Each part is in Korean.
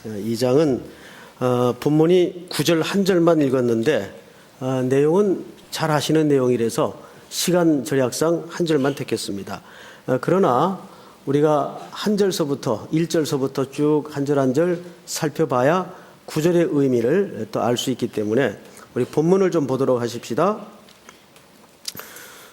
2장은 본문이 9절 한 절만 읽었는데 내용은 잘 아시는 내용이라서 시간 절약상 한 절만 택했습니다. 그러나 우리가 한 절서부터 1절서부터 쭉 한 절 한 절 살펴봐야 9절의 의미를 또 알 수 있기 때문에 우리 본문을 좀 보도록 하십시다.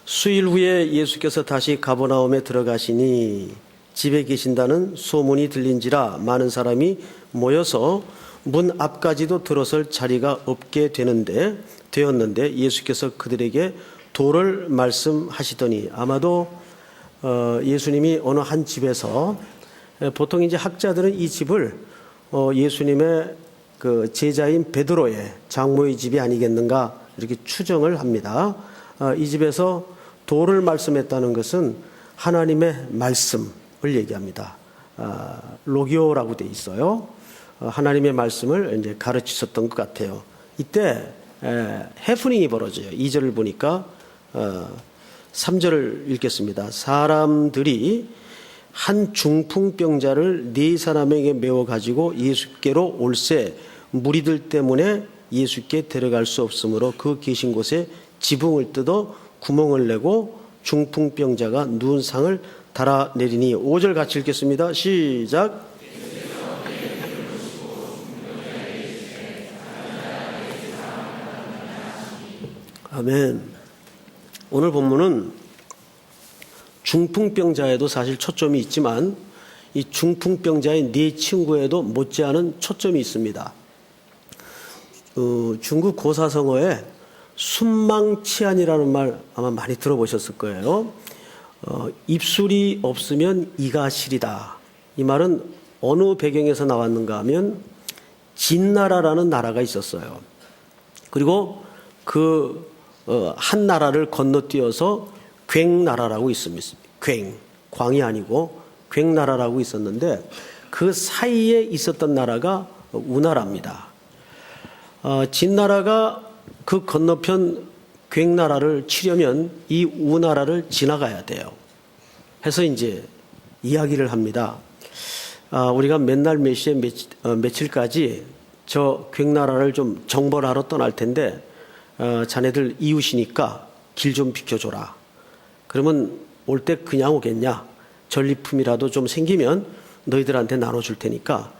수일 후에 예수께서 다시 가버나움에 들어가시니 집에 계신다는 소문이 들린지라 많은 사람이 모여서 문 앞까지도 들어설 자리가 없게 되었는데 예수께서 그들에게 도를 말씀하시더니 아마도 예수님이 어느 한 집에서 보통 이제 학자들은 이 집을 예수님의 그 제자인 베드로의 장모의 집이 아니겠는가 이렇게 추정을 합니다. 이 집에서 도를 말씀했다는 것은 하나님의 말씀을 얘기합니다. 로기오라고 돼 있어요. 하나님의 말씀을 이제 가르치셨던 것 같아요. 이때 해프닝이 벌어져요. 2절을 보니까 3절을 읽겠습니다. 사람들이 한 중풍병자를 4사람에게 메워 가지고 예수께로 올세 무리들 때문에 예수께 데려갈 수 없으므로 그 계신 곳에 지붕을 뜯어 구멍을 내고 중풍병자가 누운 상을 달아내리니 5절 같이 읽겠습니다. 시작. 아멘. 오늘 본문은 중풍병자에도 사실 초점이 있지만 이 중풍병자의 4친구에도 못지않은 초점이 있습니다. 중국 고사성어에 순망치안이라는 말 아마 많이 들어보셨을 거예요. 입술이 없으면 이가 시리다. 이 말은 어느 배경에서 나왔는가 하면 진나라라는 나라가 있었어요. 그리고 한 나라를 건너뛰어서 괭나라라고 있습니다. 광이 아니고 괭나라라고 있었는데 그 사이에 있었던 나라가 우나라입니다. 진나라가 그 건너편 괭나라를 치려면 이 우나라를 지나가야 돼요. 해서 이제 이야기를 합니다. 우리가 맨날 몇 시에 며칠까지 저 괭나라를 좀 정벌 하러 떠날 텐데 자네들 이웃이니까 길 좀 비켜줘라. 그러면 올 때 그냥 오겠냐? 전리품이라도 좀 생기면 너희들한테 나눠줄 테니까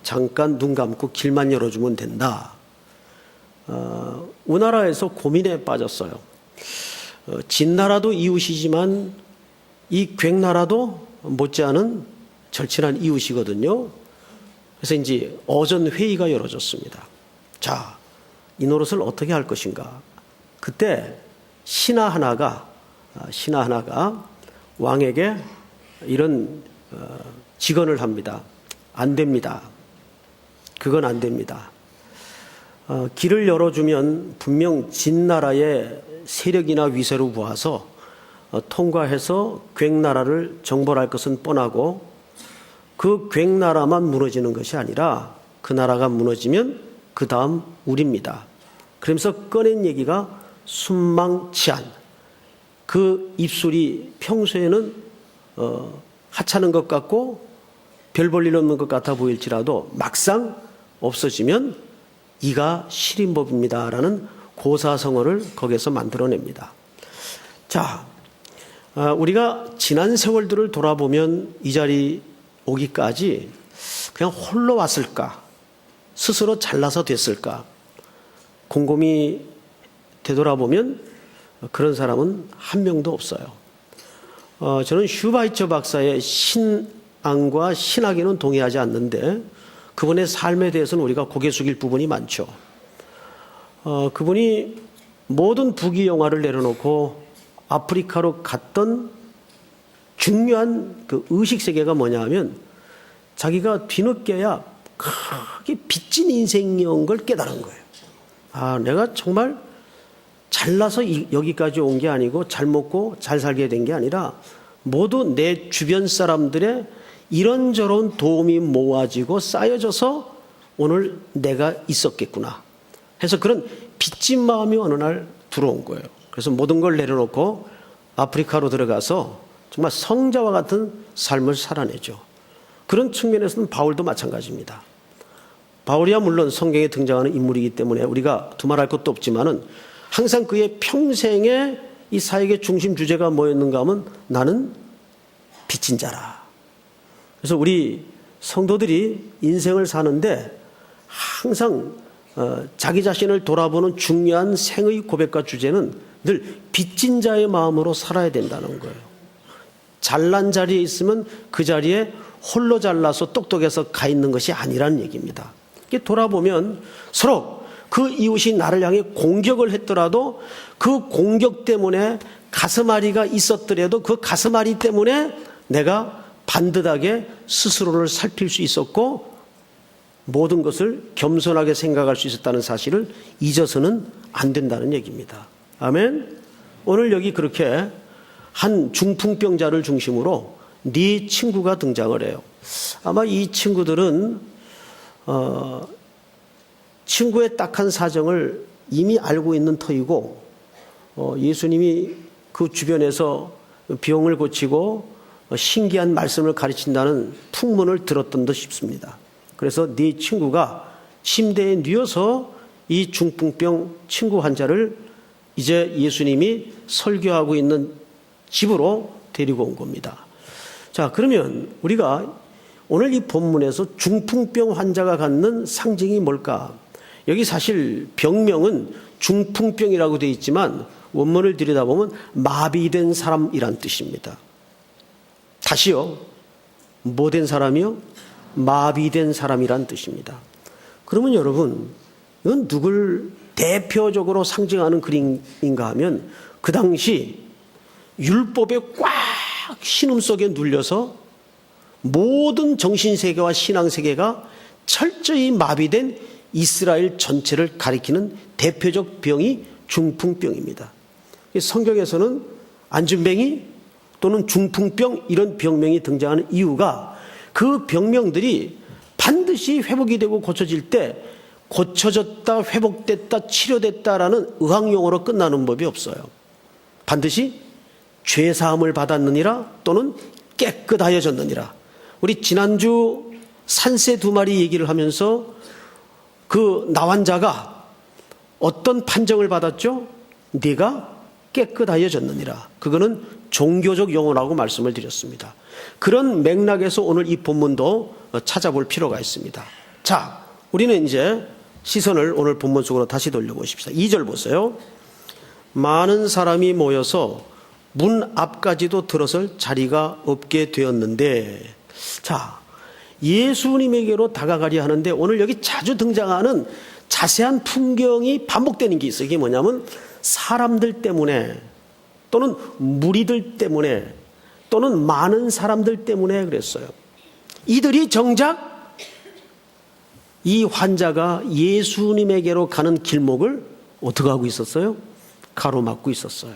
잠깐 눈 감고 길만 열어주면 된다. 우나라에서 고민에 빠졌어요. 진나라도 이웃이지만 이 괭나라도 못지않은 절친한 이웃이거든요. 그래서 이제 어전 회의가 열어졌습니다. 자, 이 노릇을 어떻게 할 것인가? 그때 신하 하나가 왕에게 이런 직언을 합니다. 안 됩니다. 그건 안 됩니다. 길을 열어주면 분명 진나라의 세력이나 위세로 보아서 통과해서 괭나라를 정벌할 것은 뻔하고 그 괭나라만 무너지는 것이 아니라 그 나라가 무너지면 그 다음 우리입니다. 그러면서 꺼낸 얘기가 순망치안. 그 입술이 평소에는 하찮은 것 같고 별 볼 일 없는 것 같아 보일지라도 막상 없어지면 이가 시린 법입니다라는 고사성어를 거기에서 만들어냅니다. 자, 우리가 지난 세월들을 돌아보면 이 자리 오기까지 그냥 홀로 왔을까? 스스로 잘나서 됐을까? 곰곰이 되돌아보면 그런 사람은 한 명도 없어요. 저는 슈바이처 박사의 신앙과 신학에는 동의하지 않는데 그분의 삶에 대해서는 우리가 고개 숙일 부분이 많죠. 그분이 모든 부귀 영화를 내려놓고 아프리카로 갔던 중요한 그 의식세계가 뭐냐 하면 자기가 뒤늦게야 크게 빚진 인생이온 걸 깨달은 거예요. 내가 정말 잘나서 여기까지 온 게 아니고 잘 먹고 잘 살게 된 게 아니라 모두 내 주변 사람들의 이런저런 도움이 모아지고 쌓여져서 오늘 내가 있었겠구나 해서 그런 빚진 마음이 어느 날 들어온 거예요. 그래서 모든 걸 내려놓고 아프리카로 들어가서 정말 성자와 같은 삶을 살아내죠. 그런 측면에서는 바울도 마찬가지입니다. 바울이야 물론 성경에 등장하는 인물이기 때문에 우리가 두말할 것도 없지만은 항상 그의 평생에 이 사역의 중심 주제가 뭐였는가 하면 나는 빚진 자라. 그래서 우리 성도들이 인생을 사는데 항상 자기 자신을 돌아보는 중요한 생의 고백과 주제는 늘 빚진 자의 마음으로 살아야 된다는 거예요. 잘난 자리에 있으면 그 자리에 홀로 잘나서 똑똑해서 가 있는 것이 아니라는 얘기입니다. 이게 돌아보면 서로 그 이웃이 나를 향해 공격을 했더라도 그 공격 때문에 가슴앓이가 있었더라도 그 가슴앓이 때문에 내가 반듯하게 스스로를 살필 수 있었고 모든 것을 겸손하게 생각할 수 있었다는 사실을 잊어서는 안 된다는 얘기입니다. 아멘. 오늘 여기 그렇게 한 중풍병자를 중심으로 네 친구가 등장을 해요. 아마 이 친구들은 친구의 딱한 사정을 이미 알고 있는 터이고 예수님이 그 주변에서 병을 고치고 신기한 말씀을 가르친다는 풍문을 들었던 듯 싶습니다. 그래서 네 친구가 침대에 누워서 이 중풍병 친구 환자를 이제 예수님이 설교하고 있는 집으로 데리고 온 겁니다. 자, 그러면 우리가 오늘 이 본문에서 중풍병 환자가 갖는 상징이 뭘까? 여기 사실 병명은 중풍병이라고 되어 있지만 원문을 들여다보면 마비된 사람이란 뜻입니다. 다시요. 뭐 된 사람이요? 마비된 사람이란 뜻입니다. 그러면 여러분, 이건 누굴 대표적으로 상징하는 그림인가 하면 그 당시 율법에 꽉 신음 속에 눌려서 모든 정신세계와 신앙세계가 철저히 마비된 이스라엘 전체를 가리키는 대표적 병이 중풍병입니다. 성경에서는 안진뱅이 또는 중풍병 이런 병명이 등장하는 이유가 그 병명들이 반드시 회복이 되고 고쳐질 때 고쳐졌다, 회복됐다, 치료됐다라는 의학용어로 끝나는 법이 없어요. 반드시 죄사함을 받았느니라 또는 깨끗하여졌느니라. 우리 지난주 산새 2마리 얘기를 하면서 그 나환자가 어떤 판정을 받았죠? 네가 깨끗하여졌느니라. 그거는 종교적 용어라고 말씀을 드렸습니다. 그런 맥락에서 오늘 이 본문도 찾아볼 필요가 있습니다. 자, 우리는 이제 시선을 오늘 본문 속으로 다시 돌려보십시다. 2절 보세요. 많은 사람이 모여서 문 앞까지도 들어설 자리가 없게 되었는데, 자, 예수님에게로 다가가려 하는데 오늘 여기 자주 등장하는 자세한 풍경이 반복되는 게 있어요. 이게 뭐냐면 사람들 때문에 또는 무리들 때문에 또는 많은 사람들 때문에 그랬어요. 이들이 정작 이 환자가 예수님에게로 가는 길목을 어떻게 하고 있었어요? 가로막고 있었어요.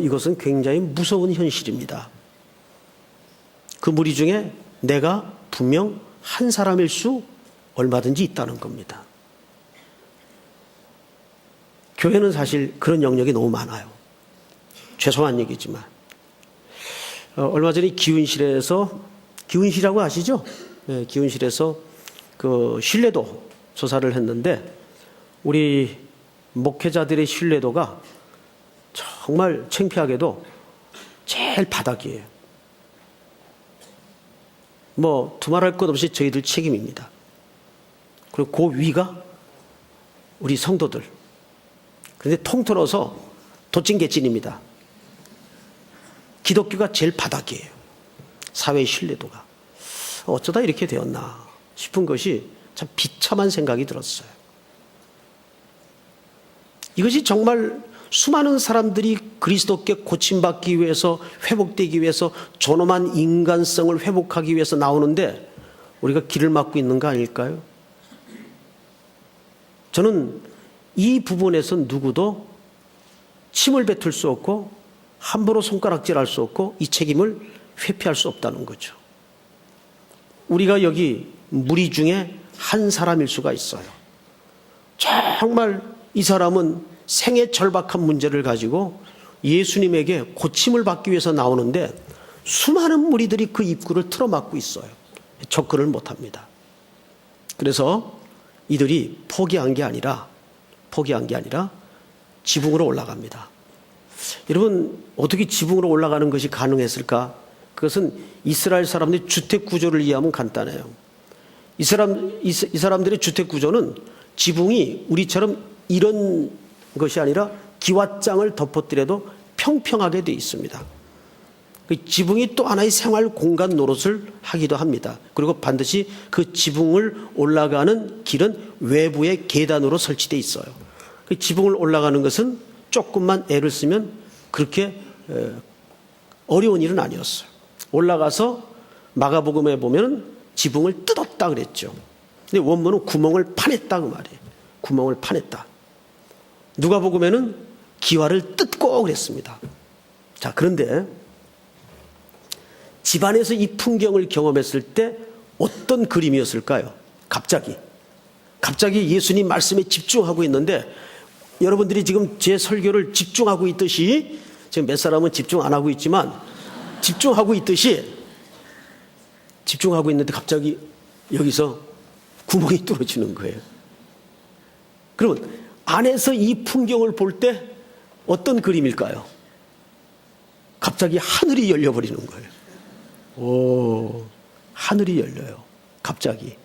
이것은 굉장히 무서운 현실입니다. 그 무리 중에 내가 분명 한 사람일 수 얼마든지 있다는 겁니다. 교회는 사실 그런 영역이 너무 많아요. 죄송한 얘기지만. 얼마 전에 기운실이라고 아시죠? 네, 기운실에서 그 신뢰도 조사를 했는데 우리 목회자들의 신뢰도가 정말 창피하게도 제일 바닥이에요. 뭐 두말할 것 없이 저희들 책임입니다. 그리고 그 위가 우리 성도들. 그런데 통틀어서 도찐개찐입니다. 기독교가 제일 바닥이에요. 사회의 신뢰도가. 어쩌다 이렇게 되었나 싶은 것이 참 비참한 생각이 들었어요. 이것이 정말 수많은 사람들이 그리스도께 고침받기 위해서 회복되기 위해서 존엄한 인간성을 회복하기 위해서 나오는데 우리가 길을 막고 있는 거 아닐까요? 저는 이 부분에서 누구도 침을 뱉을 수 없고 함부로 손가락질할 수 없고 이 책임을 회피할 수 없다는 거죠. 우리가 여기 무리 중에 한 사람일 수가 있어요. 정말 이 사람은 생애 절박한 문제를 가지고 예수님에게 고침을 받기 위해서 나오는데 수많은 무리들이 그 입구를 틀어막고 있어요. 접근을 못합니다. 그래서 이들이 포기한 게 아니라 지붕으로 올라갑니다. 여러분, 어떻게 지붕으로 올라가는 것이 가능했을까? 그것은 이스라엘 사람들의 주택 구조를 이해하면 간단해요. 이 사람들의 주택 구조는 지붕이 우리처럼 이런 것이 아니라 기왓장을 덮어뜨려도 평평하게 되어 있습니다. 그 지붕이 또 하나의 생활 공간 노릇을 하기도 합니다. 그리고 반드시 그 지붕을 올라가는 길은 외부의 계단으로 설치되어 있어요. 그 지붕을 올라가는 것은 조금만 애를 쓰면 그렇게 어려운 일은 아니었어요. 올라가서 마가복음에 보면 지붕을 뜯었다 그랬죠. 근데 원문은 구멍을 파냈다 그 말이에요. 구멍을 파냈다. 누가복음에는 기와를 뜯고 그랬습니다. 자, 그런데 집안에서 이 풍경을 경험했을 때 어떤 그림이었을까요? 갑자기 예수님 말씀에 집중하고 있는데, 여러분들이 지금 제 설교를 집중하고 있듯이, 지금 몇 사람은 집중 안 하고 있지만 집중하고 있는데 갑자기 여기서 구멍이 뚫어지는 거예요. 그러면 안에서 이 풍경을 볼 때 어떤 그림일까요? 갑자기 하늘이 열려버리는 거예요. 오, 하늘이 열려요. 갑자기.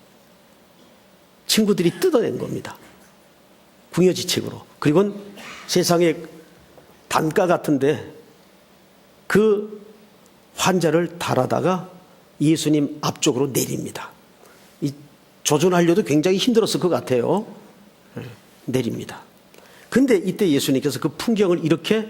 친구들이 뜯어낸 겁니다. 궁여지책으로. 그리고 세상에 단가 같은데 그 환자를 달아다가 예수님 앞쪽으로 내립니다. 이 조준하려도 굉장히 힘들었을 것 같아요. 내립니다. 근데 이때 예수님께서 그 풍경을 이렇게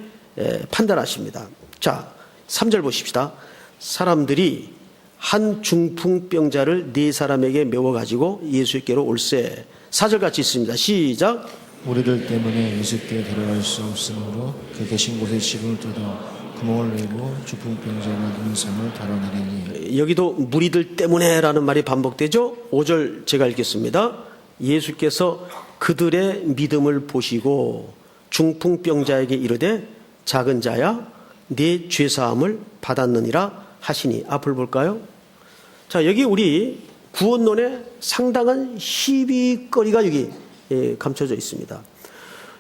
판단하십니다. 자, 3절 보십시다. 사람들이 한 중풍병자를 4사람에게 메워가지고 예수께로 올세. 4절 같이 있습니다. 시작. 우리들 때문에 예수께 데려갈 수 없으므로 그 계신 곳에 지붕을 뜯어 구멍을 내고 중풍병자가 눈삼을 달아내리니. 여기도 무리들 때문에라는 말이 반복되죠. 5절 제가 읽겠습니다. 예수께서 그들의 믿음을 보시고 중풍병자에게 이르되 작은 자야 네 죄사함을 받았느니라 하시니. 앞을 볼까요? 자, 여기 우리 구원론의 상당한 시비거리가 여기 감춰져 있습니다.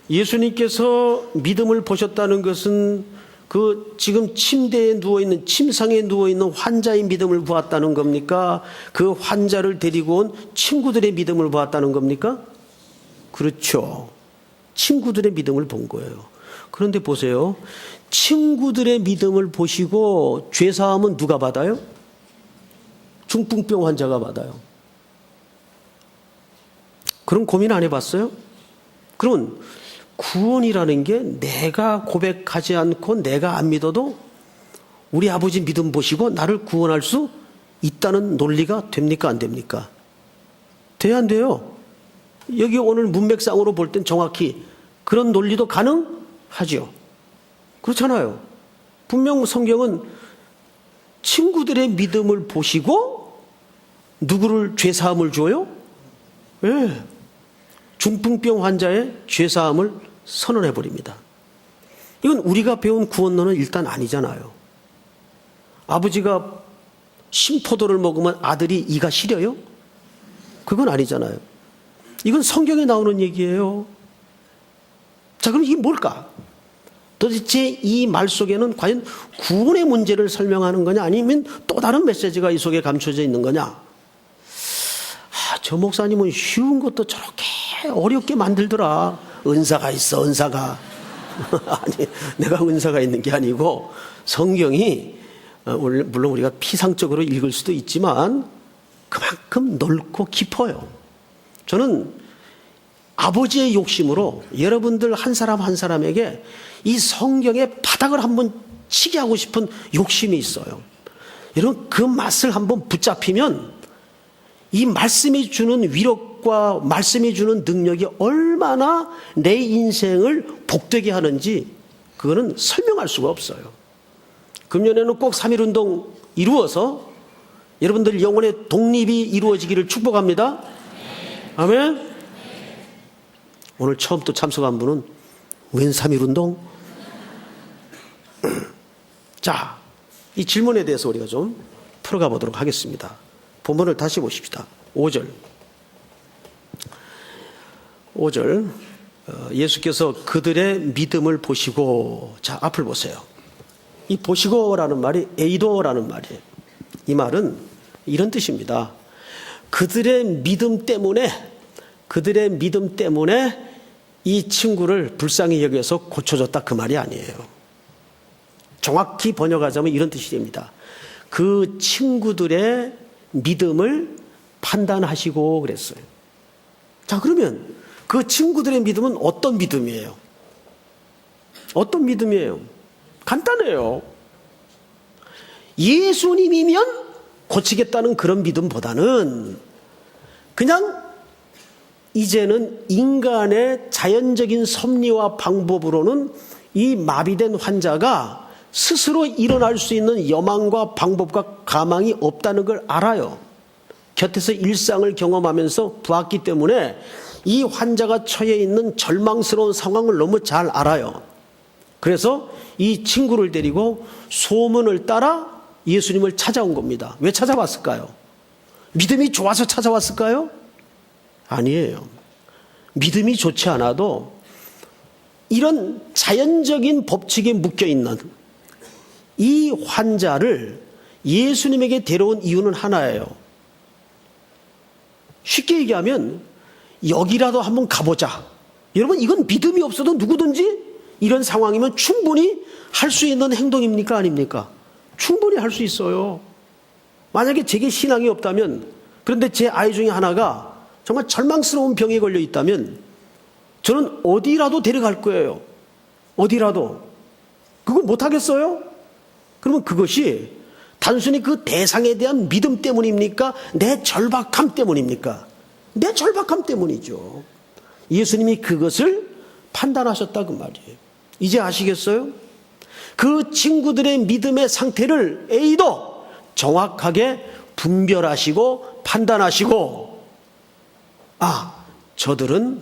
예수님께서 믿음을 보셨다는 것은 그 지금 침대에 누워있는, 침상에 누워있는 환자의 믿음을 보았다는 겁니까? 그 환자를 데리고 온 친구들의 믿음을 보았다는 겁니까? 그렇죠. 친구들의 믿음을 본 거예요. 그런데 보세요. 친구들의 믿음을 보시고 죄사함은 누가 받아요? 중풍병 환자가 받아요. 그런 고민 안 해봤어요? 그러면 구원이라는 게 내가 고백하지 않고 내가 안 믿어도 우리 아버지 믿음 보시고 나를 구원할 수 있다는 논리가 됩니까? 안 됩니까? 돼야 안 돼요? 여기 오늘 문맥상으로 볼 땐 정확히 그런 논리도 가능하죠. 그렇잖아요. 분명 성경은 친구들의 믿음을 보시고 누구를 죄사함을 줘요? 네. 중풍병 환자의 죄사함을 선언해버립니다. 이건 우리가 배운 구원론은 일단 아니잖아요. 아버지가 신포도를 먹으면 아들이 이가 시려요? 그건 아니잖아요. 이건 성경에 나오는 얘기예요. 자, 그럼 이게 뭘까? 도대체 이 말 속에는 과연 구원의 문제를 설명하는 거냐, 아니면 또 다른 메시지가 이 속에 감춰져 있는 거냐? 저 목사님은 쉬운 것도 저렇게 어렵게 만들더라. 은사가 있어, 은사가. 아니, 내가 은사가 있는 게 아니고 성경이 물론 우리가 피상적으로 읽을 수도 있지만 그만큼 넓고 깊어요. 저는 아버지의 욕심으로 여러분들 한 사람 한 사람에게 이 성경의 바닥을 한번 치게 하고 싶은 욕심이 있어요. 여러분, 그 맛을 한번 붙잡히면 이 말씀이 주는 위력과 말씀이 주는 능력이 얼마나 내 인생을 복되게 하는지 그거는 설명할 수가 없어요. 금년에는 꼭 3.1운동 이루어서 여러분들 영혼의 독립이 이루어지기를 축복합니다. 아멘. 오늘 처음 또 참석한 분은 웬 3.1운동? 자, 이 질문에 대해서 우리가 좀 풀어가 보도록 하겠습니다. 본문을 다시 보십시다. 5절. 5절 예수께서 그들의 믿음을 보시고, 자, 앞을 보세요. 이 보시고라는 말이 에이도라는 말이에요. 이 말은 이런 뜻입니다. 그들의 믿음 때문에 이 친구를 불쌍히 여겨서 고쳐줬다, 그 말이 아니에요. 정확히 번역하자면 이런 뜻이 됩니다. 그 친구들의 믿음을 판단하시고 그랬어요. 자, 그러면 그 친구들의 믿음은 어떤 믿음이에요? 어떤 믿음이에요? 간단해요. 예수님이면 고치겠다는 그런 믿음보다는 그냥 이제는 인간의 자연적인 섭리와 방법으로는 이 마비된 환자가 스스로 일어날 수 있는 여망과 방법과 가망이 없다는 걸 알아요. 곁에서 일상을 경험하면서 보았기 때문에 이 환자가 처해 있는 절망스러운 상황을 너무 잘 알아요. 그래서 이 친구를 데리고 소문을 따라 예수님을 찾아온 겁니다. 왜 찾아왔을까요? 믿음이 좋아서 찾아왔을까요? 아니에요. 믿음이 좋지 않아도 이런 자연적인 법칙에 묶여있는 이 환자를 예수님에게 데려온 이유는 하나예요. 쉽게 얘기하면 여기라도 한번 가보자. 여러분, 이건 믿음이 없어도 누구든지 이런 상황이면 충분히 할 수 있는 행동입니까? 아닙니까? 충분히 할 수 있어요. 만약에 제게 신앙이 없다면, 그런데 제 아이 중에 하나가 정말 절망스러운 병에 걸려 있다면 저는 어디라도 데려갈 거예요. 어디라도. 그걸 못하겠어요? 그러면 그것이 단순히 그 대상에 대한 믿음 때문입니까? 내 절박함 때문입니까? 내 절박함 때문이죠. 예수님이 그것을 판단하셨다, 그 말이에요. 이제 아시겠어요? 그 친구들의 믿음의 상태를 A도 정확하게 분별하시고 판단하시고, 아, 저들은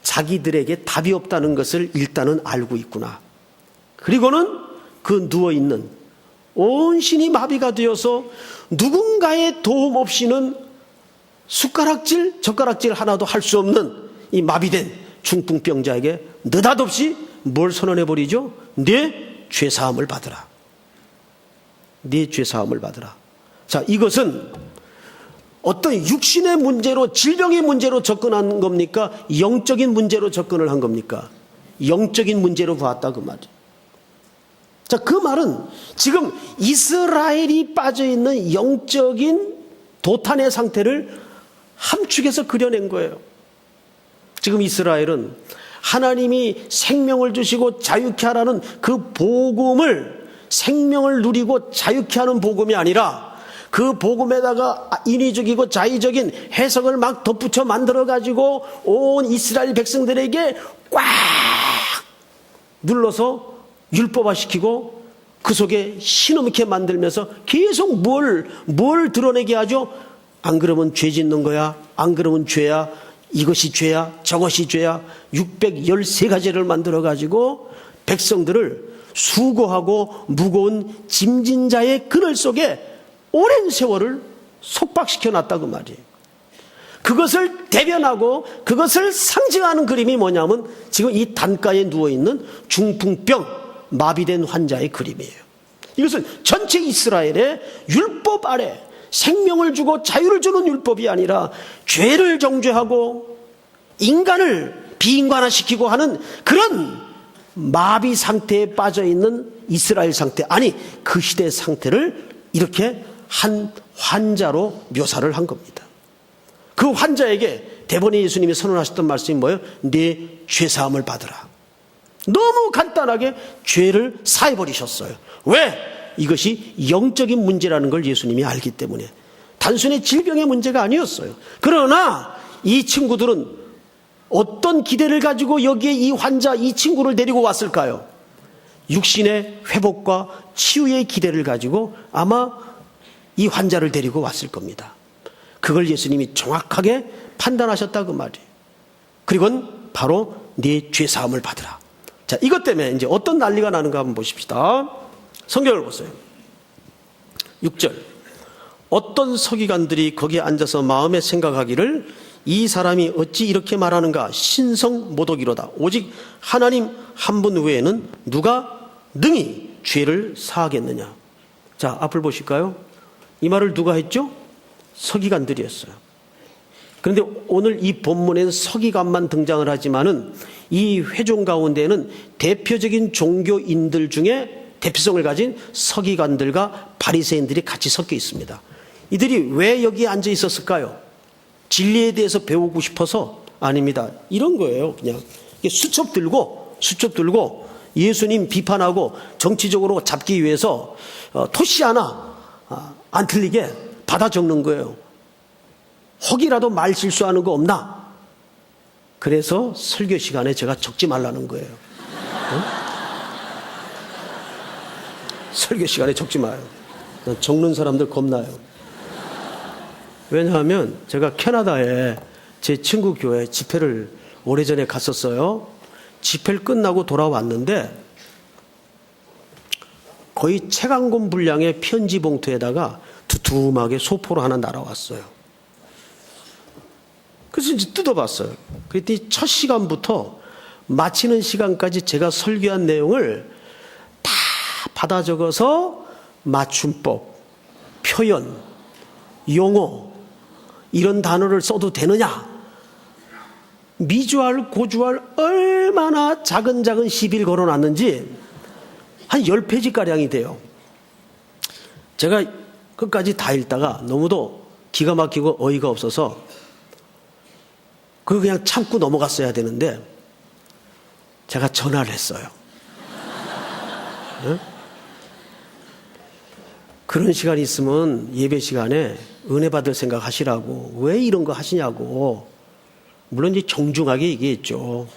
자기들에게 답이 없다는 것을 일단은 알고 있구나. 그리고는 그 누워있는 온신이 마비가 되어서 누군가의 도움 없이는 숟가락질, 젓가락질 하나도 할 수 없는 이 마비된 중풍병자에게 느닷없이 뭘 선언해버리죠? 네 죄사함을 받으라. 네 죄사함을 받으라. 자, 이것은 어떤 육신의 문제로, 질병의 문제로 접근한 겁니까? 영적인 문제로 접근을 한 겁니까? 영적인 문제로 봤다, 그 말이에요. 자, 그 말은 지금 이스라엘이 빠져있는 영적인 도탄의 상태를 함축해서 그려낸 거예요. 지금 이스라엘은 하나님이 생명을 주시고 자유케 하라는 그 복음을, 생명을 누리고 자유케 하는 복음이 아니라 그 복음에다가 인위적이고 자의적인 해석을 막 덧붙여 만들어가지고 온 이스라엘 백성들에게 꽉 눌러서 율법화시키고 그 속에 신음케 만들면서 계속 뭘 드러내게 하죠? 안 그러면 죄 짓는 거야. 안 그러면 죄야. 이것이 죄야. 저것이 죄야. 613가지를 만들어가지고 백성들을 수고하고 무거운 짐진자의 그늘 속에 오랜 세월을 속박시켜 놨다고 말이에요. 그것을 대변하고 그것을 상징하는 그림이 뭐냐면 지금 이 단가에 누워있는 중풍병 마비된 환자의 그림이에요. 이것은 전체 이스라엘의 율법 아래 생명을 주고 자유를 주는 율법이 아니라 죄를 정죄하고 인간을 비인간화시키고 하는 그런 마비 상태에 빠져있는 이스라엘 상태, 아니 그 시대의 상태를 이렇게 한 환자로 묘사를 한 겁니다. 그 환자에게 대번에 예수님이 선언하셨던 말씀이 뭐예요? 네 죄사함을 받으라. 너무 간단하게 죄를 사해버리셨어요. 왜? 이것이 영적인 문제라는 걸 예수님이 알기 때문에. 단순히 질병의 문제가 아니었어요. 그러나 이 친구들은 어떤 기대를 가지고 여기에 이 환자, 이 친구를 데리고 왔을까요? 육신의 회복과 치유의 기대를 가지고 아마 이 환자를 데리고 왔을 겁니다. 그걸 예수님이 정확하게 판단하셨다, 그 말이에요. 그리고는 바로 네 죄사함을 받으라. 자, 이것 때문에 이제 어떤 난리가 나는가 한번 보십시다. 성경을 보세요. 6절. 어떤 서기관들이 거기에 앉아서 마음에 생각하기를 이 사람이 어찌 이렇게 말하는가? 신성모독이로다. 오직 하나님 한 분 외에는 누가 능히 죄를 사하겠느냐? 자, 앞을 보실까요? 이 말을 누가 했죠? 서기관들이 했어요. 그런데 오늘 이 본문에는 서기관만 등장을 하지만은 이 회종 가운데에는 대표적인 종교인들 중에 대표성을 가진 서기관들과 바리새인들이 같이 섞여 있습니다. 이들이 왜 여기에 앉아 있었을까요? 진리에 대해서 배우고 싶어서? 아닙니다. 이런 거예요. 그냥 수첩 들고 예수님 비판하고 정치적으로 잡기 위해서 토시 하나 안 틀리게 받아 적는 거예요. 혹이라도 말 실수하는 거 없나? 그래서 설교 시간에 제가 적지 말라는 거예요. 설교 시간에 적지 마요. 적는 사람들 겁나요. 왜냐하면 제가 캐나다에 제 친구 교회 집회를 오래전에 갔었어요. 집회를 끝나고 돌아왔는데 거의 책 한 권 분량의 편지 봉투에다가 두툼하게 소포로 하나 날아왔어요. 그래서 이제 뜯어봤어요. 그랬더니 첫 시간부터 마치는 시간까지 제가 설교한 내용을 다 받아 적어서 맞춤법, 표현, 용어 이런 단어를 써도 되느냐? 미주알, 고주알 얼마나 작은 시비를 걸어놨는지 한 10페이지가량이 돼요. 제가 끝까지 다 읽다가 너무도 기가 막히고 어이가 없어서 그걸 그냥 참고 넘어갔어야 되는데 제가 전화를 했어요. 네? 그런 시간이 있으면 예배 시간에 은혜 받을 생각 하시라고, 왜 이런 거 하시냐고. 물론 이제 정중하게 얘기했죠.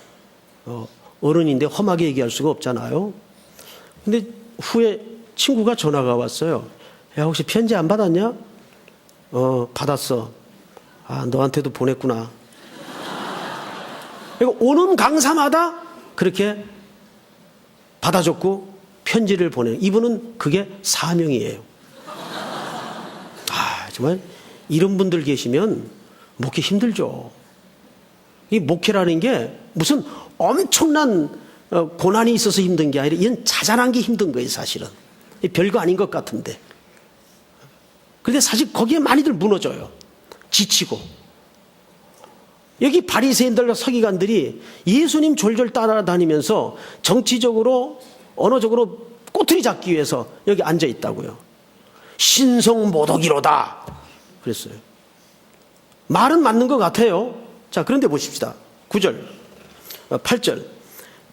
어른인데 험하게 얘기할 수가 없잖아요. 근데 후에 친구가 전화가 왔어요. 야, 혹시 편지 안 받았냐? 받았어. 아, 너한테도 보냈구나. 그리고 오는 강사마다 그렇게 받아줬고 편지를 보내는, 이분은 그게 사명이에요. 아, 정말 이런 분들 계시면 목회 힘들죠. 이 목회라는 게 무슨 엄청난 고난이 있어서 힘든 게 아니라 이건 자잘한 게 힘든 거예요, 사실은. 별거 아닌 것 같은데. 그런데 사실 거기에 많이들 무너져요. 지치고. 여기 바리새인들과 서기관들이 예수님 졸졸 따라다니면서 정치적으로, 언어적으로 꼬투리 잡기 위해서 여기 앉아 있다고요. 신성모독이로다 그랬어요. 말은 맞는 것 같아요. 자, 그런데 보십시다. 9절, 8절.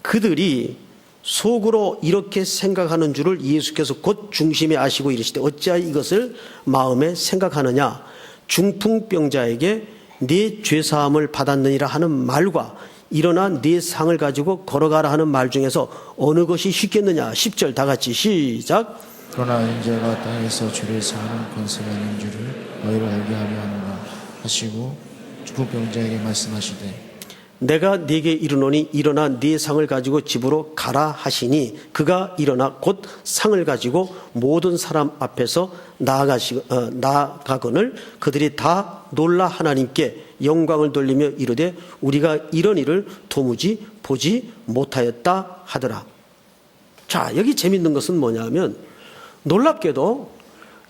그들이 속으로 이렇게 생각하는 줄을 예수께서 곧 중심에 아시고 이르시되 어찌하여 이것을 마음에 생각하느냐? 중풍병자에게 네 죄사함을 받았느니라 하는 말과 일어나 네 상을 가지고 걸어가라 하는 말 중에서 어느 것이 쉽겠느냐? 10절 다 같이 시작. 그러나 인자가 땅에서 죄를 사하는 권세가 있는 줄을 너희를 알게 하려 하노라 하시고 중풍병자에게 말씀하시되 내가 네게 이르노니 일어나 네 상을 가지고 집으로 가라 하시니 그가 일어나 곧 상을 가지고 모든 사람 앞에서 나아가거늘 그들이 다 놀라 하나님께 영광을 돌리며 이르되 우리가 이런 일을 도무지 보지 못하였다 하더라. 자, 여기 재밌는 것은 뭐냐면 놀랍게도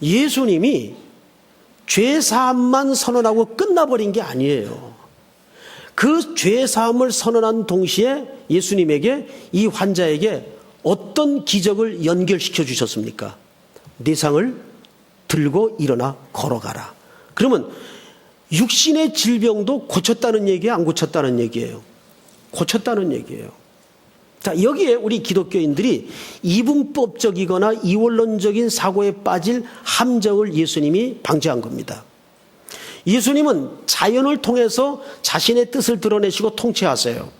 예수님이 죄사함만 선언하고 끝나버린 게 아니에요. 그 죄사함을 선언한 동시에 예수님에게, 이 환자에게 어떤 기적을 연결시켜 주셨습니까? 네 상을 들고 일어나 걸어가라. 그러면 육신의 질병도 고쳤다는 얘기예요? 안 고쳤다는 얘기예요? 고쳤다는 얘기예요. 자, 여기에 우리 기독교인들이 이분법적이거나 이원론적인 사고에 빠질 함정을 예수님이 방지한 겁니다. 예수님은 자연을 통해서 자신의 뜻을 드러내시고 통치하세요.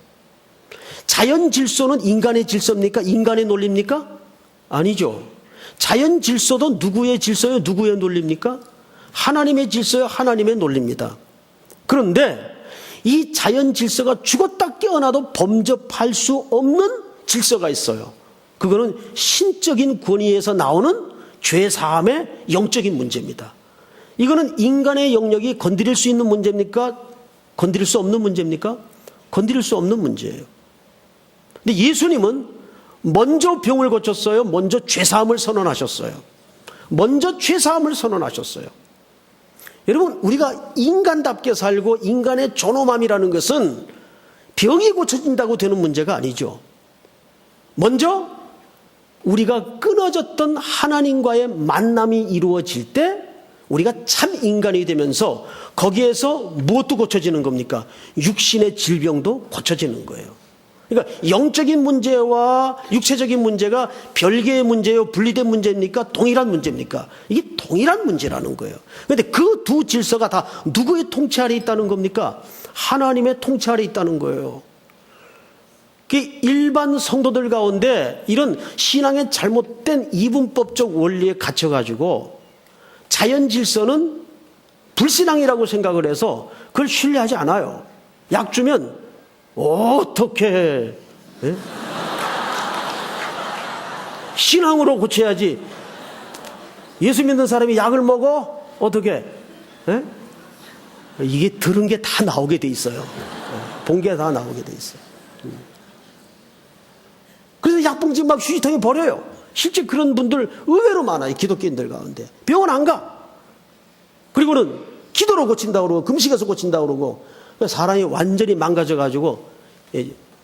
자연 질서는 인간의 질서입니까? 인간의 논리입니까? 아니죠. 자연 질서도 누구의 질서요? 누구의 논리입니까? 하나님의 질서요? 하나님의 논리입니다. 그런데 이 자연 질서가 죽었다 깨어나도 범접할 수 없는 질서가 있어요. 그거는 신적인 권위에서 나오는 죄사함의 영적인 문제입니다. 이거는 인간의 영역이 건드릴 수 있는 문제입니까? 건드릴 수 없는 문제입니까? 건드릴 수 없는 문제예요. 근데 예수님은 먼저 병을 고쳤어요. 먼저 죄사함을 선언하셨어요. 먼저 죄사함을 선언하셨어요. 여러분, 우리가 인간답게 살고 인간의 존엄함이라는 것은 병이 고쳐진다고 되는 문제가 아니죠. 먼저 우리가 끊어졌던 하나님과의 만남이 이루어질 때 우리가 참 인간이 되면서 거기에서 무엇도 고쳐지는 겁니까? 육신의 질병도 고쳐지는 거예요. 그러니까 영적인 문제와 육체적인 문제가 별개의 문제요, 분리된 문제입니까? 동일한 문제입니까? 이게 동일한 문제라는 거예요. 그런데 그 두 질서가 다 누구의 통치 아래 있다는 겁니까? 하나님의 통치 아래 있다는 거예요. 일반 성도들 가운데 이런 신앙의 잘못된 이분법적 원리에 갇혀가지고 자연 질서는 불신앙이라고 생각을 해서 그걸 신뢰하지 않아요. 약 주면 어떻게 예? 신앙으로 고쳐야지. 예수 믿는 사람이 약을 먹어? 어떻게? 예? 이게 들은 게 다 나오게 돼 있어요. 본 게 다 나오게 돼 있어요. 그래서 약봉지 막 휴지통에 버려요. 실제 그런 분들 의외로 많아요. 기독교인들 가운데. 병원 안 가. 그리고는 기도로 고친다고 그러고 금식에서 고친다고 그러고 사람이 완전히 망가져가지고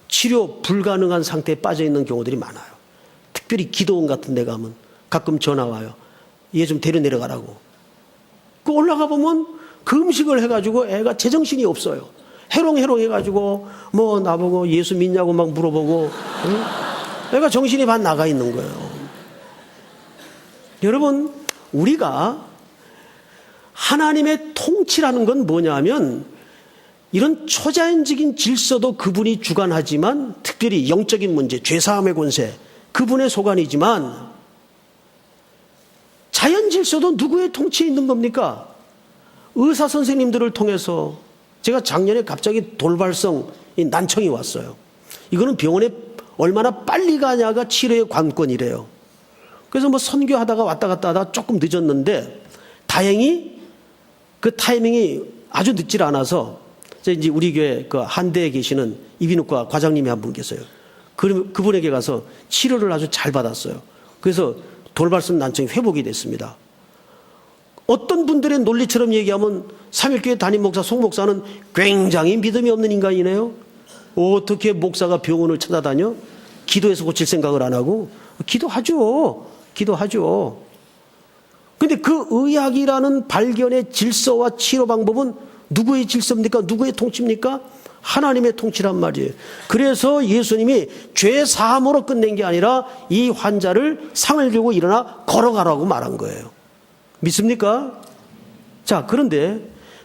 치료 불가능한 상태에 빠져 있는 경우들이 많아요. 특별히 기도원 같은 데 가면 가끔 전화 와요. 얘 좀 데려 내려가라고. 그 올라가 보면 금식을 해가지고 애가 제정신이 없어요. 해롱해롱 해가지고 뭐 나보고 예수 믿냐고 막 물어보고 응? 애가 정신이 반 나가 있는 거예요. 여러분, 우리가 하나님의 통치라는 건 뭐냐면 이런 초자연적인 질서도 그분이 주관하지만 특별히 영적인 문제, 죄사함의 권세, 그분의 소관이지만 자연 질서도 누구의 통치에 있는 겁니까? 의사 선생님들을 통해서 제가 작년에 갑자기 돌발성 난청이 왔어요. 이거는 병원에 얼마나 빨리 가냐가 치료의 관건이래요. 그래서 뭐 선교하다가 왔다 갔다 하다가 조금 늦었는데 다행히 그 타이밍이 아주 늦질 않아서 이제 우리 교회 그 한대에 계시는 이비인후과 과장님이 한 분 계세요. 그분에게 가서 치료를 아주 잘 받았어요. 그래서 돌발성 난청이 회복이 됐습니다. 어떤 분들의 논리처럼 얘기하면 삼일교회 담임 목사 송 목사는 굉장히 믿음이 없는 인간이네요. 어떻게 목사가 병원을 찾아다녀? 기도해서 고칠 생각을 안 하고? 기도하죠. 기도하죠. 근데 그 의학이라는 발견의 질서와 치료 방법은 누구의 질서입니까? 누구의 통치입니까? 하나님의 통치란 말이에요. 그래서 예수님이 죄 사함으로 끝낸 게 아니라 이 환자를 상을 들고 일어나 걸어가라고 말한 거예요. 믿습니까? 자, 그런데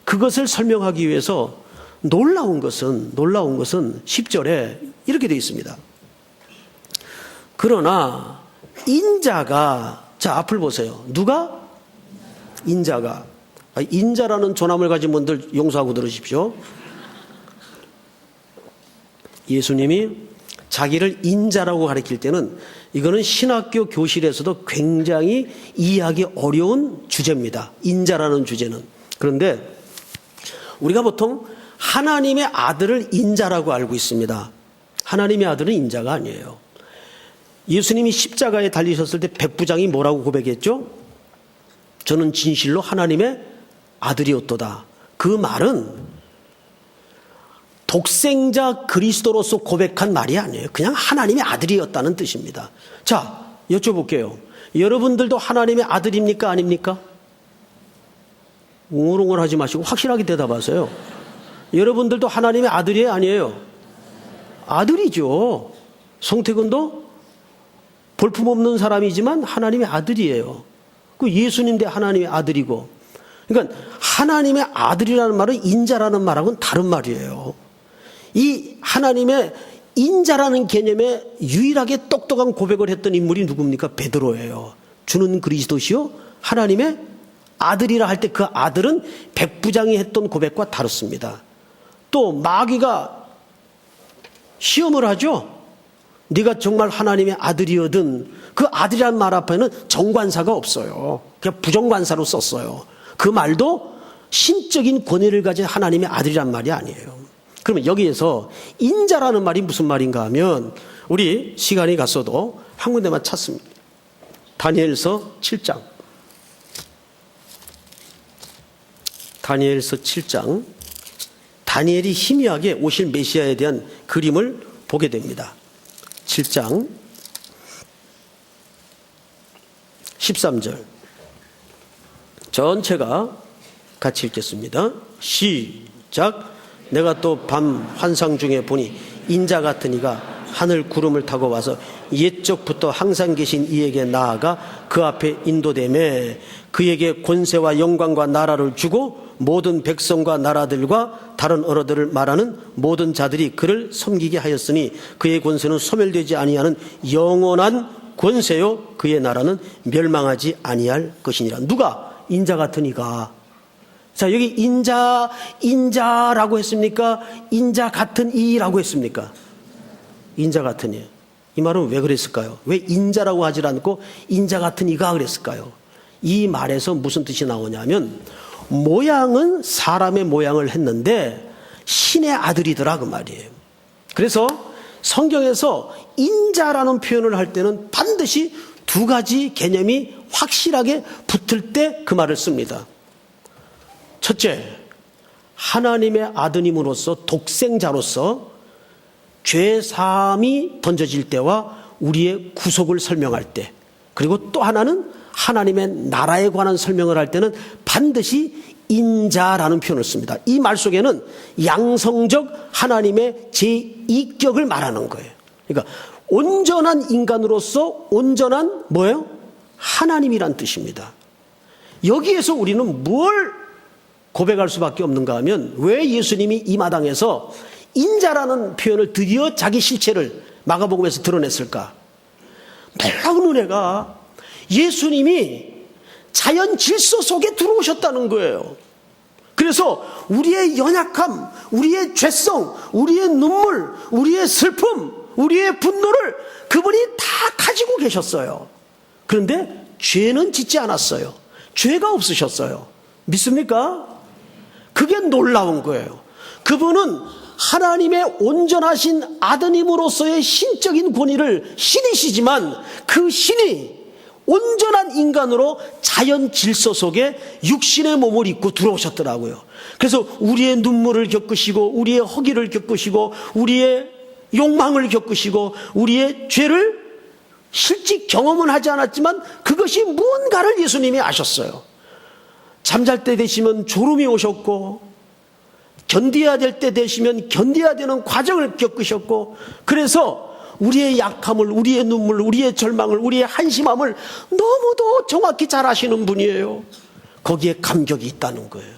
그것을 설명하기 위해서 놀라운 것은 10절에 이렇게 되어 있습니다. 그러나 인자가, 자, 앞을 보세요. 누가? 인자가. 인자라는 조남을 가진 분들 용서하고 들으십시오. 예수님이 자기를 인자라고 가리킬 때는 이거는 신학교 교실에서도 굉장히 이해하기 어려운 주제입니다. 인자라는 주제는. 그런데 우리가 보통 하나님의 아들을 인자라고 알고 있습니다. 하나님의 아들은 인자가 아니에요. 예수님이 십자가에 달리셨을 때 백부장이 뭐라고 고백했죠? 저는 진실로 하나님의 아들이었도다. 그 말은 독생자 그리스도로서 고백한 말이 아니에요. 그냥 하나님의 아들이었다는 뜻입니다. 자, 여쭤볼게요. 여러분들도 하나님의 아들입니까? 아닙니까? 웅얼웅얼 하지 마시고 확실하게 대답하세요. 여러분들도 하나님의 아들이에요? 아니에요? 아들이죠. 송태근도 볼품없는 사람이지만 하나님의 아들이에요. 그 예수님도 하나님의 아들이고. 그러니까 하나님의 아들이라는 말은 인자라는 말하고는 다른 말이에요. 이 하나님의 인자라는 개념에 유일하게 똑똑한 고백을 했던 인물이 누굽니까? 베드로예요. 주는 그리스도시요 하나님의 아들이라 할 때 그 아들은 백부장이 했던 고백과 다릅니다. 또 마귀가 시험을 하죠. 네가 정말 하나님의 아들이거든. 그 아들이라는 말 앞에는 정관사가 없어요. 그냥 부정관사로 썼어요. 그 말도 신적인 권위를 가진 하나님의 아들이란 말이 아니에요. 그러면 여기에서 인자라는 말이 무슨 말인가 하면 우리 시간이 갔어도 한 군데만 찾습니다. 다니엘서 7장. 다니엘서 7장. 다니엘이 희미하게 오실 메시아에 대한 그림을 보게 됩니다. 7장 13절 전체가 같이 읽겠습니다. 시작. 내가 또 밤 환상 중에 보니 인자 같은 이가 하늘 구름을 타고 와서 옛적부터 항상 계신 이에게 나아가 그 앞에 인도되매 그에게 권세와 영광과 나라를 주고 모든 백성과 나라들과 다른 언어들을 말하는 모든 자들이 그를 섬기게 하였으니 그의 권세는 소멸되지 아니하는 영원한 권세요 그의 나라는 멸망하지 아니할 것이니라. 누가? 인자 같은 이가. 자, 여기 인자라고 했습니까? 인자 같은 이라고 했습니까? 인자 같은 이. 이 말은 왜 그랬을까요? 왜 인자라고 하질 않고 인자 같은 이가 그랬을까요? 이 말에서 무슨 뜻이 나오냐면 모양은 사람의 모양을 했는데 신의 아들이더라 그 말이에요. 그래서 성경에서 인자라는 표현을 할 때는 반드시 두 가지 개념이 확실하게 붙을 때 그 말을 씁니다. 첫째, 하나님의 아드님으로서 독생자로서 죄사함이 던져질 때와 우리의 구속을 설명할 때, 그리고 또 하나는 하나님의 나라에 관한 설명을 할 때는 반드시 인자라는 표현을 씁니다. 이 말 속에는 양성적 하나님의 제2격을 말하는 거예요. 그러니까 온전한 인간으로서 온전한 뭐예요? 하나님이란 뜻입니다. 여기에서 우리는 뭘 고백할 수밖에 없는가 하면 왜 예수님이 이 마당에서 인자라는 표현을 드디어 자기 실체를 마가복음에서 드러냈을까? 놀라운 은혜가 예수님이 자연 질서 속에 들어오셨다는 거예요. 그래서 우리의 연약함, 우리의 죄성, 우리의 눈물, 우리의 슬픔, 우리의 분노를 그분이 다 가지고 계셨어요. 그런데 죄는 짓지 않았어요. 죄가 없으셨어요. 믿습니까? 그게 놀라운 거예요. 그분은 하나님의 온전하신 아드님으로서의 신적인 권위를 신이시지만 그 신이 온전한 인간으로 자연 질서 속에 육신의 몸을 입고 들어오셨더라고요. 그래서 우리의 눈물을 겪으시고 우리의 허기를 겪으시고 우리의 욕망을 겪으시고 우리의 죄를 실제 경험은 하지 않았지만 그것이 무언가를 예수님이 아셨어요. 잠잘 때 되시면 졸음이 오셨고 견뎌야 될 때 되시면 견뎌야 되는 과정을 겪으셨고 그래서 우리의 약함을, 우리의 눈물, 우리의 절망을, 우리의 한심함을 너무도 정확히 잘 아시는 분이에요. 거기에 감격이 있다는 거예요.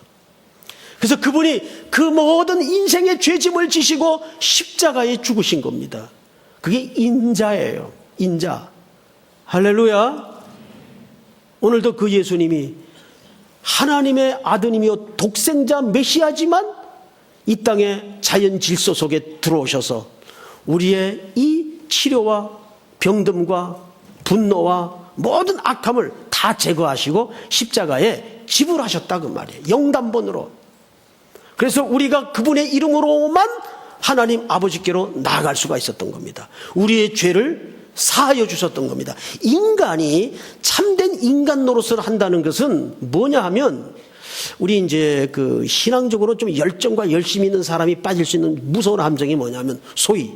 그래서 그분이 그 모든 인생의 죄짐을 지시고 십자가에 죽으신 겁니다. 그게 인자예요. 인자. 할렐루야. 오늘도 그 예수님이 하나님의 아드님이요 독생자 메시아지만 이 땅의 자연 질서 속에 들어오셔서 우리의 이 치료와 병듦과 분노와 모든 악함을 다 제거하시고 십자가에 지불하셨다 그 말이에요. 영단번으로. 그래서 우리가 그분의 이름으로만 하나님 아버지께로 나아갈 수가 있었던 겁니다. 우리의 죄를 사하여 주셨던 겁니다. 인간이 참된 인간 노릇을 한다는 것은 뭐냐 하면 우리 이제 그 신앙적으로 좀 열정과 열심이 있는 사람이 빠질 수 있는 무서운 함정이 뭐냐면 소위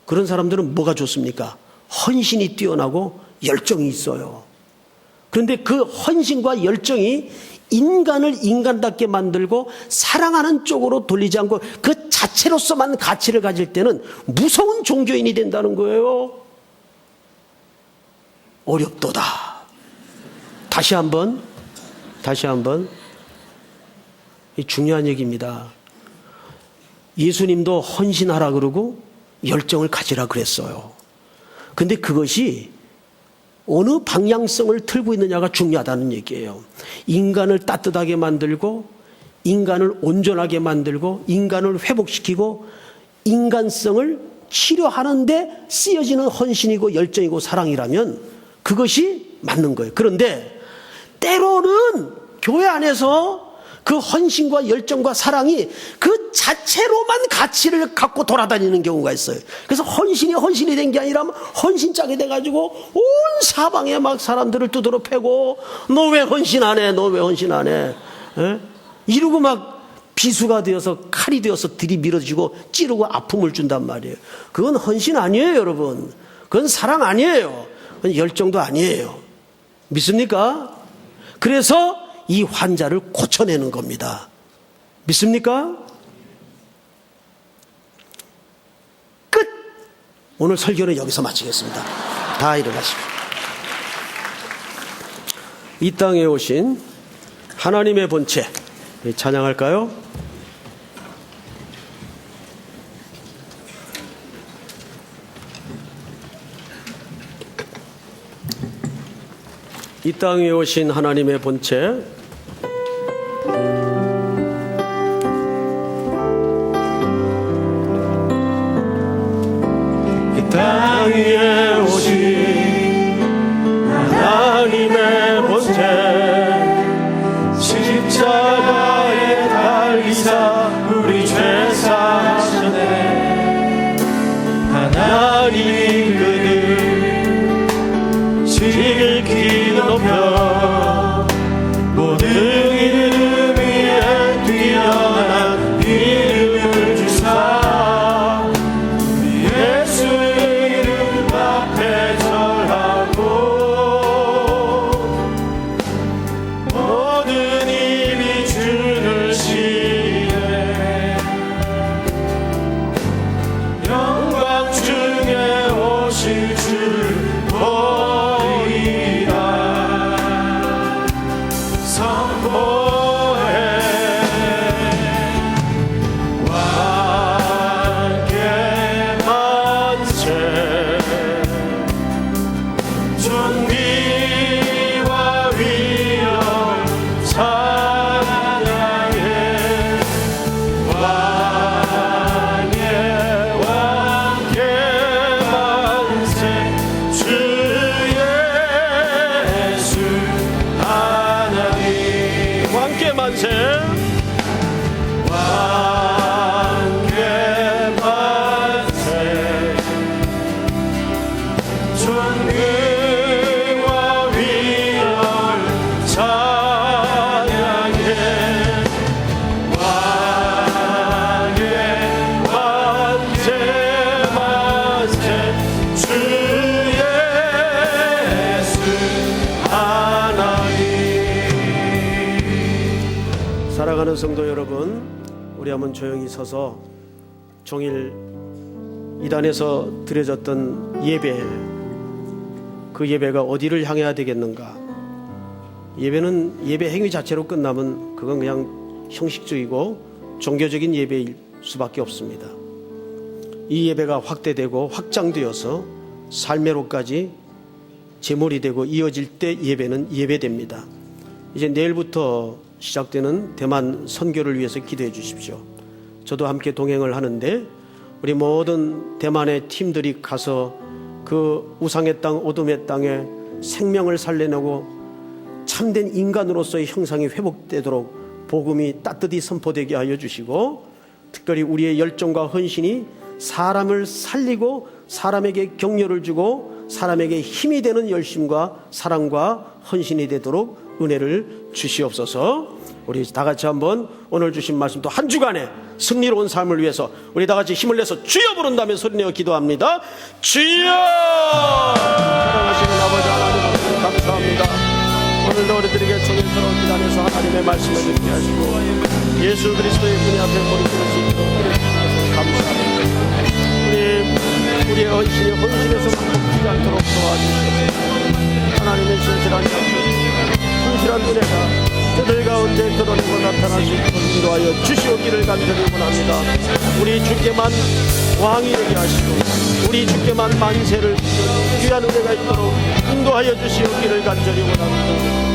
그런 사람들은 뭐가 좋습니까? 헌신이 뛰어나고 열정이 있어요. 그런데 그 헌신과 열정이 인간을 인간답게 만들고 사랑하는 쪽으로 돌리지 않고 그 자체로서만 가치를 가질 때는 무서운 종교인이 된다는 거예요. 어렵도다. 다시 한번 이 중요한 얘기입니다. 예수님도 헌신하라 그러고 열정을 가지라 그랬어요. 근데 그것이 어느 방향성을 틀고 있느냐가 중요하다는 얘기예요. 인간을 따뜻하게 만들고 인간을 온전하게 만들고 인간을 회복시키고 인간성을 치료하는 데 쓰여지는 헌신이고 열정이고 사랑이라면 그것이 맞는 거예요. 그런데 때로는 교회 안에서 그 헌신과 열정과 사랑이 그 자체로만 가치를 갖고 돌아다니는 경우가 있어요. 그래서 헌신이 된 게 아니라 헌신짝이 돼가지고 온 사방에 막 사람들을 두드러 패고, 너 왜 헌신 안 해? 너 왜 헌신 안 해? 에? 이러고 막 비수가 되어서 칼이 되어서 들이밀어지고 찌르고 아픔을 준단 말이에요. 그건 헌신 아니에요, 여러분. 그건 사랑 아니에요. 그건 열정도 아니에요. 믿습니까? 그래서 이 환자를 고쳐내는 겁니다. 믿습니까? 끝! 오늘 설교는 여기서 마치겠습니다. 다 일어나십시오. 이 땅에 오신 하나님의 본체 찬양할까요? 이 땅에 오신 하나님의 본체, 이 땅에 오신 하나님의 본체, 십자가에 달리사 우리 죄 사하시네. 하나님이 그를 지극히 높여 모든 이름 위에 뛰어난 이름을 주사 우리 예수의 이름 앞에 절하고 모든 입이 주를 시인해 영광 중에 오실 주를 사랑하는 성도 여러분, 우리 한번 조용히 서서 종일 이단에서 드려졌던 예배, 그 예배가 어디를 향해야 되겠는가? 예배는 예배 행위 자체로 끝나면 그건 그냥 형식적이고 종교적인 예배일 수밖에 없습니다. 이 예배가 확대되고 확장되어서 삶의로까지 제몰이 되고 이어질 때 예배는 예배됩니다. 이제 내일부터 시작되는 대만 선교를 위해서 기도해 주십시오. 저도 함께 동행을 하는데 우리 모든 대만의 팀들이 가서 그 우상의 땅, 어둠의 땅에 생명을 살려내고 참된 인간으로서의 형상이 회복되도록 복음이 따뜻히 선포되게 하여 주시고, 특별히 우리의 열정과 헌신이 사람을 살리고 사람에게 격려를 주고 사람에게 힘이 되는 열심과 사랑과 헌신이 되도록 은혜를 주시옵소서. 우리 다 같이 한번 오늘 주신 말씀도 한 주간의 승리로운 삶을 위해서 우리 다 같이 힘을 내서 주여 부른다며 소리내어 기도합니다. 주여! 사랑하시는 아버지 하나님, 감사합니다. 오늘도 우리들에게 정일스러운 기단에서 하나님의 말씀을 듣게 하시고 예수 그리스도의 분의 앞에 머리를 수 있도록 감사합니다. 우리의 헌신이 헌신에서 바뀌지 않도록 도와주시옵소서. 하나님의 신실한 약속, 신실한 은혜가 저들 가운데 드러내고 나타날 수 있도록 인도하여 주시오기를 간절히 원합니다. 우리 주께만 왕이 되게 하시고 우리 주께만 만세를 귀한 은혜가 있도록 인도하여 주시오기를 간절히 원합니다.